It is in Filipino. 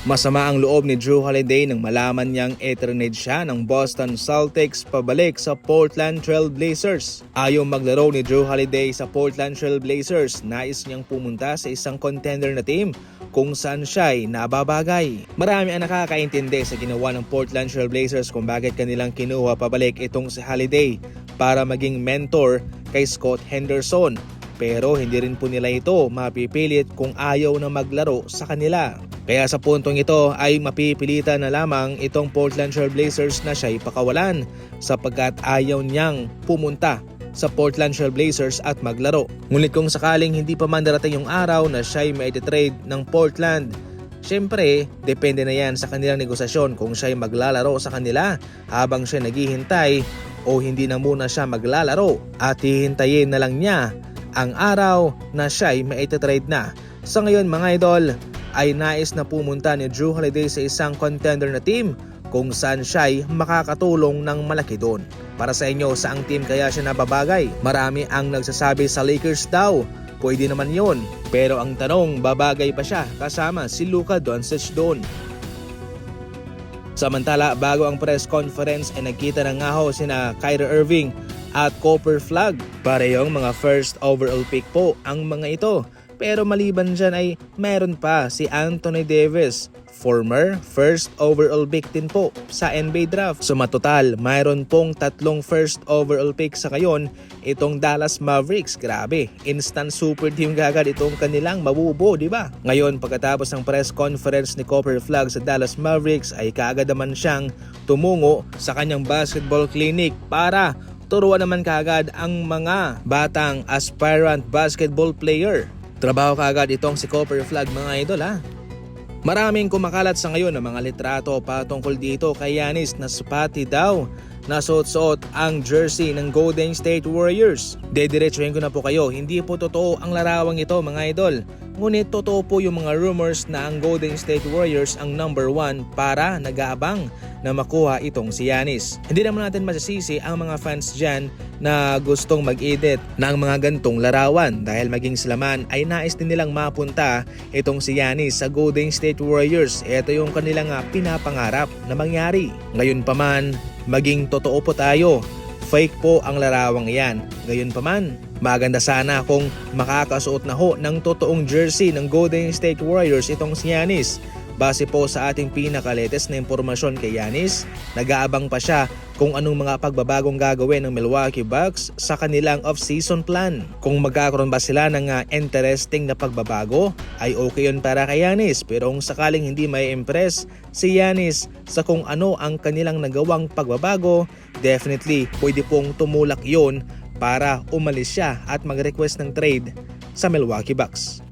Masama ang loob ni Jrue Holiday nang malaman niyang i-trade siya ng Boston Celtics pabalik sa Portland Trail Blazers. Ayaw maglaro ni Jrue Holiday sa Portland Trail Blazers, nais niyang pumunta sa isang contender na team kung saan siya'y nababagay. Marami ang nakakaintindi sa ginawa ng Portland Trail Blazers kung bakit kanilang kinuha pabalik itong si Holiday para maging mentor kay Scott Henderson. Pero hindi rin po nila ito mapipilit kung ayaw na maglaro sa kanila. Kaya sa puntong ito ay mapipilitan na lamang itong Portland Trail Blazers na siya'y pakawalan sapagkat ayaw niyang pumunta sa Portland Trail Blazers at maglaro. Ngunit kung sakaling hindi pa man darating yung araw na siya'y mai-trade ng Portland, syempre depende na yan sa kanilang negosasyon kung siya'y maglalaro sa kanila habang siya naghihintay o hindi na muna siya maglalaro at hihintayin na lang niya ang araw na siya'y mai-trade na. Sa ngayon mga idol, ay nais na pumunta ni Jrue Holiday sa isang contender na team kung saan siya'y makakatulong ng malaki doon. Para sa inyo, saang team kaya siya nababagay? Marami ang nagsasabi sa Lakers daw. Pwede naman yon. Pero ang tanong, babagay pa siya kasama si Luka Doncic doon? Samantala, bago ang press conference ay nagkita na nga ho sina Kyrie Irving at Cooper Flag. Parehong mga first overall pick po ang mga ito. Pero maliban dyan ay meron pa si Anthony Davis, former first overall pick din po sa NBA draft. So matotal, mayroon pong 3 first overall pick sa ngayon itong Dallas Mavericks. Grabe, instant super team kagad itong kanilang mabubo, di ba? Ngayon pagkatapos ng press conference ni Cooper Flag sa Dallas Mavericks ay kaagad naman siyang tumungo sa kanyang basketball clinic para turuan naman kaagad ang mga batang aspirant basketball player. Trabaho kaagad itong si Cooper Flag mga idol ha. Maraming kumakalat sa ngayon ng mga litrato patungkol dito kay Giannis na pati daw nasuot-suot ang jersey ng Golden State Warriors. Dediretsuhin ko na po kayo, hindi po totoo ang larawang ito mga idol. Ngunit totoo po yung mga rumors na ang Golden State Warriors ang number 1 para nag-aabang na makuha itong si Giannis. Hindi naman natin masisisi ang mga fans dyan na gustong mag-edit ng mga gantong larawan dahil maging sila man ay nais din nilang mapunta itong si Giannis sa Golden State Warriors. Ito yung kanilang pinapangarap na mangyari. Ngayon pa man, maging totoo po tayo. Fake po ang larawang yan. Ngayon pa man, maganda sana kung makakasuot na ho ng totoong jersey ng Golden State Warriors itong si Giannis. Base po sa ating pinaka-latest na impormasyon kay Giannis, nag-aabang pa siya kung anong mga pagbabagong gagawin ng Milwaukee Bucks sa kanilang off-season plan. Kung magkakaroon ba sila ng interesting na pagbabago, ay okay yun para kay Giannis. Pero kung sakaling hindi may impress si Giannis sa kung ano ang kanilang nagawang pagbabago, definitely pwede pong tumulak yun para umalis siya at mag-request ng trade sa Milwaukee Bucks.